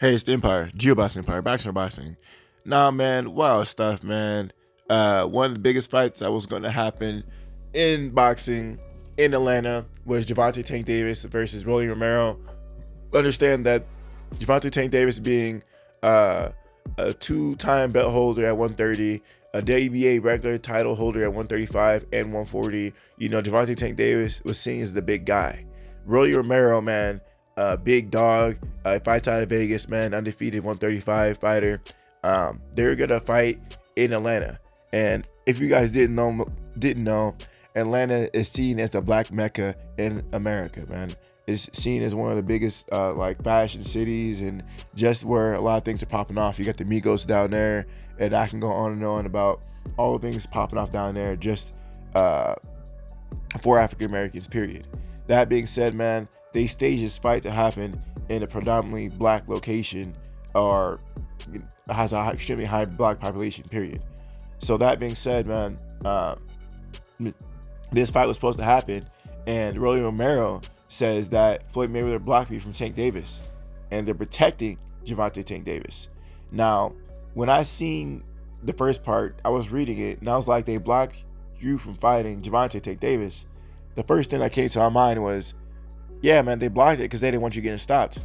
Hey, it's the Empire, Geoboxing Empire, boxing or boxing. Nah, man, wild stuff, man. One of the biggest fights that was going to happen in boxing in Atlanta was Gervonta Tank Davis versus Rolly Romero. Understand that Gervonta Tank Davis being a two-time belt holder at 130, a WBA regular title holder at 135 and 140. Gervonta Tank Davis was seen as the big guy. Rolly Romero, man, big dog, fights out of Vegas, man, undefeated 135 fighter. They're gonna fight in Atlanta, and if you guys didn't know, Atlanta is seen as the black mecca in America, man. It's seen as one of the biggest like fashion cities, and just where a lot of things are popping off. You got the Migos down there, and I can go on and on about all the things popping off down there just for African Americans, period. That being said, man, they staged this fight to happen in a predominantly black location, or has an extremely high black population, period. So that being said, man, this fight was supposed to happen, and Rolly Romero says that Floyd Mayweather blocked me from Tank Davis, and they're protecting Gervonta Tank Davis. Now, when I seen the first part, I was reading it, and I was like, they blocked you from fighting Gervonta Tank Davis. The first thing that came to my mind was, yeah, man, they blocked it because they didn't want you getting stopped.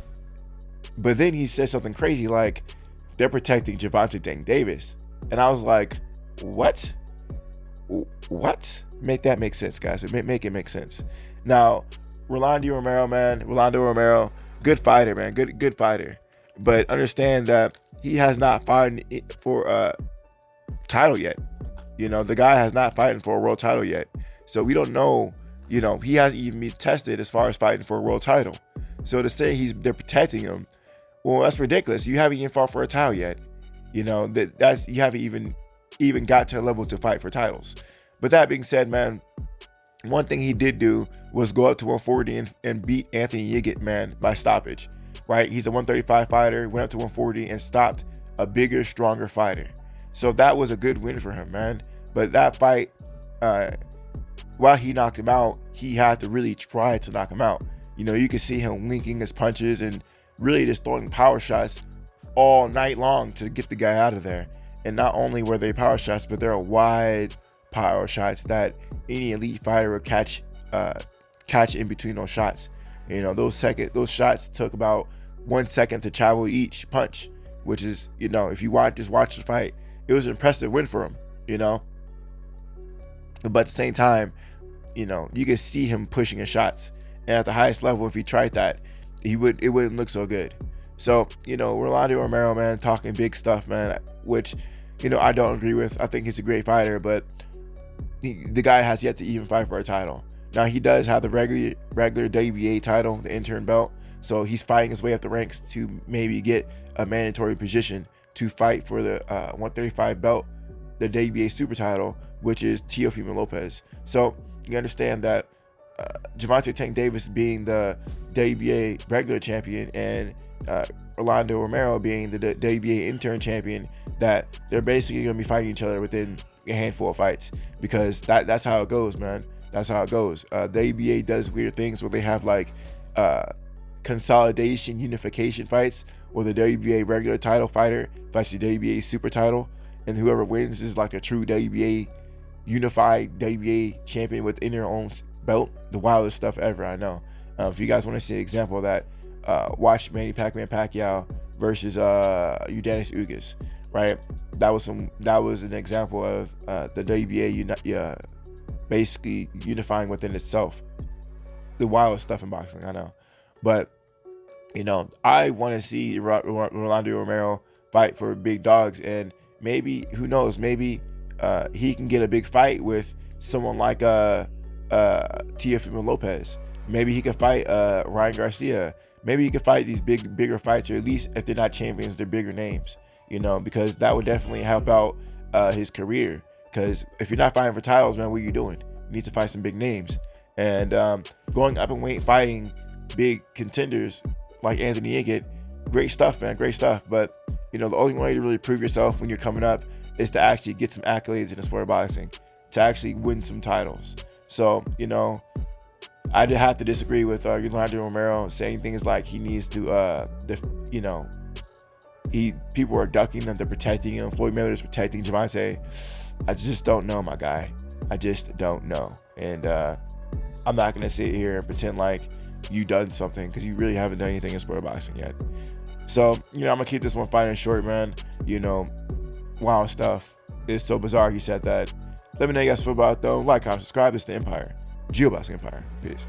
But then he said something crazy like, they're protecting Gervonta Tank Davis. And I was like, what? What? Make that make sense, guys. Make it make sense. Now, Rolando Romero, good fighter, man. Good fighter. But understand that he has not fought for a title yet. The guy has not fighting for a world title yet. So we don't know, he hasn't even been tested as far as fighting for a world title. So to say they're protecting him, well, that's ridiculous. You haven't even fought for a title yet. That's you haven't even got to a level to fight for titles. But that being said, man, one thing he did do was go up to 140 and beat Anthony Yiggett, man, by stoppage. Right? He's a 135 fighter, went up to 140 and stopped a bigger, stronger fighter. So that was a good win for him, man. But that fight, while he knocked him out, he had to really try to knock him out. You could see him linking his punches and really just throwing power shots all night long to get the guy out of there. And not only were they power shots, but they're wide power shots that any elite fighter would catch in between those shots. Those shots took about 1 second to travel each punch, which is, if you watch the fight, it was an impressive win for him. But at the same time, you could see him pushing his shots, and at the highest level, if he tried that, it wouldn't look so good. So, Rolando Romero, man, talking big stuff, man, which, I don't agree with. I think he's a great fighter, but the guy has yet to even fight for a title. Now, he does have the regular WBA title, the intern belt, so he's fighting his way up the ranks to maybe get a mandatory position to fight for the 135 belt, the WBA super title, which is Teofimo Lopez. So you understand that Gervonta Tank Davis being the WBA regular champion and Rolando Romero being the WBA intern champion, that they're basically going to be fighting each other within a handful of fights, because that's how it goes, man. That's how it goes. The WBA does weird things where they have like consolidation, unification fights, where the WBA regular title fighter fights the WBA super title, and whoever wins is like a true WBA unified WBA champion within their own belt. The wildest stuff ever, I know. If you guys want to see an example of that, watch Manny Pacquiao versus Udanis Ugas, right? That was an example of the WBA basically unifying within itself. The wildest stuff in boxing, I know. But I want to see Rolando Romero fight for big dogs, and maybe, who knows, maybe he can get a big fight with someone like Teofimo Lopez. Maybe he could fight Ryan Garcia. Maybe he could fight these bigger fights, or at least if they're not champions, they're bigger names. Because that would definitely help out his career. Because if you're not fighting for titles, man, what are you doing? You need to fight some big names. And going up in weight, fighting big contenders like Anthony Yiggett, great stuff, man, great stuff. But the only way to really prove yourself when you're coming up is to actually get some accolades in the sport of boxing, to actually win some titles. So, I did have to disagree with Rolando Romero saying things like he needs to, People are ducking him, they're protecting him. Floyd Mayweather's protecting Gervonta. I just don't know, my guy. I just don't know. And I'm not gonna sit here and pretend like you done something, because you really haven't done anything in sport boxing yet. So, I'm gonna keep this one fighting short, man. Wow stuff. It's so bizarre he said that. Let me know you guys feel about it, though. Like, comment, subscribe. It's the Empire. Geoboxing Empire. Peace.